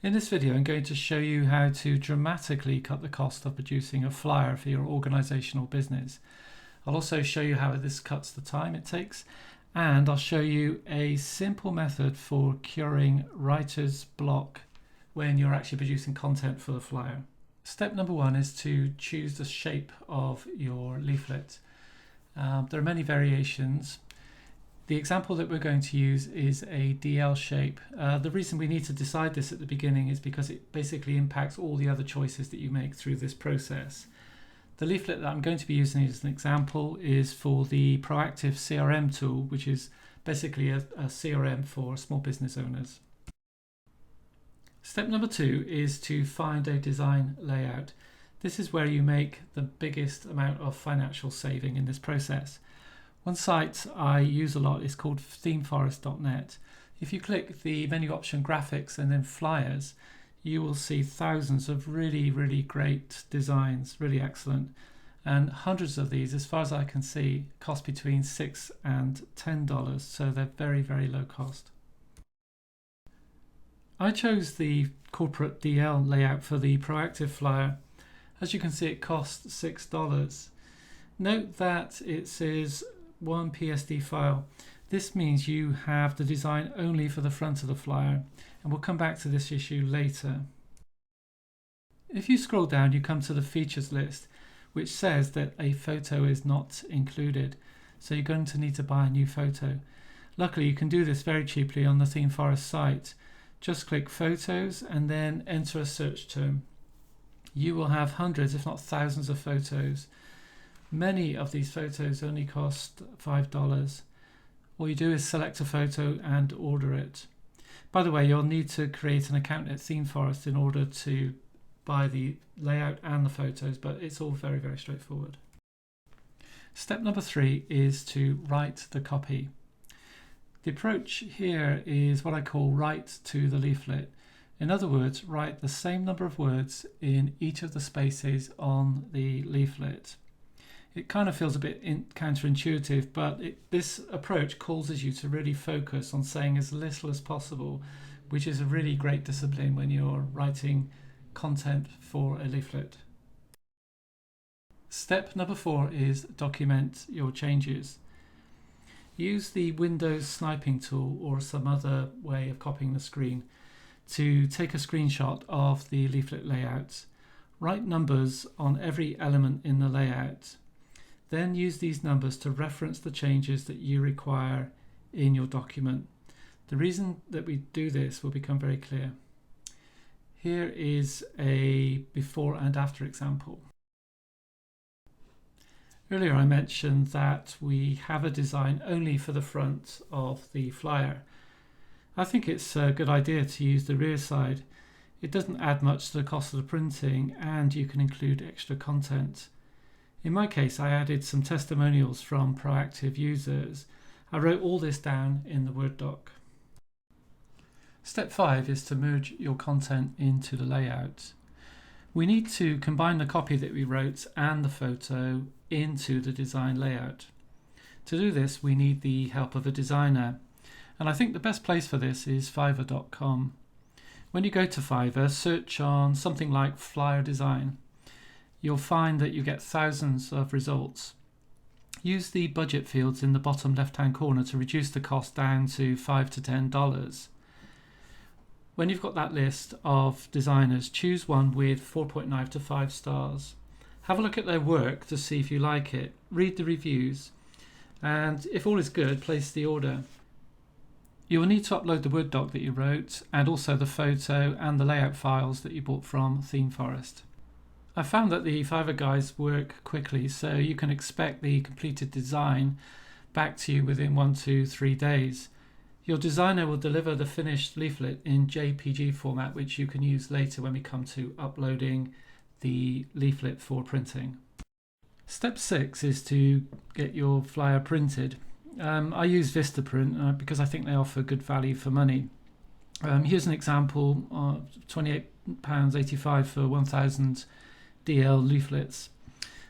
In this video, I'm going to show you how to dramatically cut the cost of producing a flyer for your organizational business. I'll also show you how this cuts the time it takes, and I'll show you a simple method for curing writer's block when you're actually producing content for the flyer. Step number one is to choose the shape of your leaflet. There are many variations. The example that we're going to use is a DL shape. The reason we need to decide this at the beginning is because it basically impacts all the other choices that you make through this process. The leaflet that I'm going to be using as an example is for the Proactive CRM tool, which is basically a CRM for small business owners. Step number two is to find a design layout. This is where you make the biggest amount of financial saving in this process. One site I use a lot is called themeforest.net. If you click the menu option graphics and then flyers, you will see thousands of really great designs, really excellent. And hundreds of these, as far as I can see, cost between $6 and $10, so they're very low cost. I chose the corporate DL layout for the Proactive flyer. As you can see, it costs $6. Note that it says one PSD file. This means you have the design only for the front of the flyer, and we'll come back to this issue later. If you scroll down, you come to the features list, which says that a photo is not included, so you're going to need to buy a new photo. Luckily, you can do this very cheaply on the ThemeForest site. Just click photos and then enter a search term. You will have hundreds, if not thousands, of photos. Many of these photos only cost $5. All you do is select a photo and order it. By the way, you'll need to create an account at ThemeForest in order to buy the layout and the photos, but it's all very straightforward. Step number three is to write the copy. The approach here is what I call write to the leaflet. In other words, write the same number of words in each of the spaces on the leaflet. It kind of feels a bit counterintuitive, but this approach causes you to really focus on saying as little as possible, which is a really great discipline when you're writing content for a leaflet. Step number four is document your changes. Use the Windows sniping tool or some other way of copying the screen to take a screenshot of the leaflet layout. Write numbers on every element in the layout. Then use these numbers to reference the changes that you require in your document. The reason that we do this will become very clear. Here is a before and after example. Earlier I mentioned that we have a design only for the front of the flyer. I think it's a good idea to use the rear side. It doesn't add much to the cost of the printing, and you can include extra content. In my case, I added some testimonials from proactive users. I wrote all this down in the Word doc. Step 5 is to merge your content into the layout. We need to combine the copy that we wrote and the photo into the design layout. To do this, we need the help of a designer, and I think the best place for this is Fiverr.com. When you go to Fiverr, search on something like flyer design. You'll find that you get thousands of results. Use the budget fields in the bottom left-hand corner to reduce the cost down to $5 to $10. When you've got that list of designers, choose one with 4.9 to 5 stars. Have a look at their work to see if you like it. Read the reviews, and if all is good, place the order. You will need to upload the Word doc that you wrote and also the photo and the layout files that you bought from ThemeForest. I found that the Fiverr guys work quickly, so you can expect the completed design back to you within 1 to 3 days. Your designer will deliver the finished leaflet in JPG format, which you can use later when we come to uploading the leaflet for printing. Step 6 is to get your flyer printed. I use Vistaprint because I think they offer good value for money. Here's an example of £28.85 for 1,000 DL leaflets.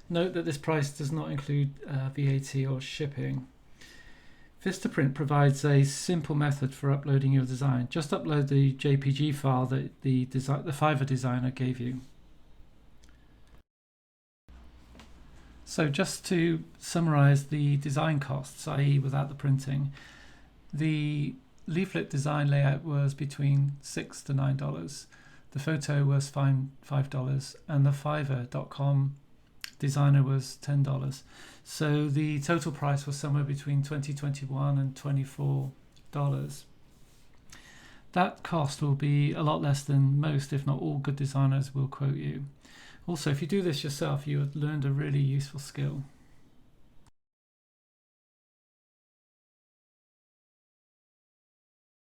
Note that this price does not include VAT or shipping. Vistaprint provides a simple method for uploading your design. Just upload the JPG file that the Fiverr designer gave you. So just to summarize the design costs, i.e. without the printing, the leaflet design layout was between $6 to $9. The photo was $5, and the Fiverr.com designer was $10. So the total price was somewhere between $20, $21 and $24. That cost will be a lot less than most, if not all, good designers will quote you. Also, if you do this yourself, you have learned a really useful skill.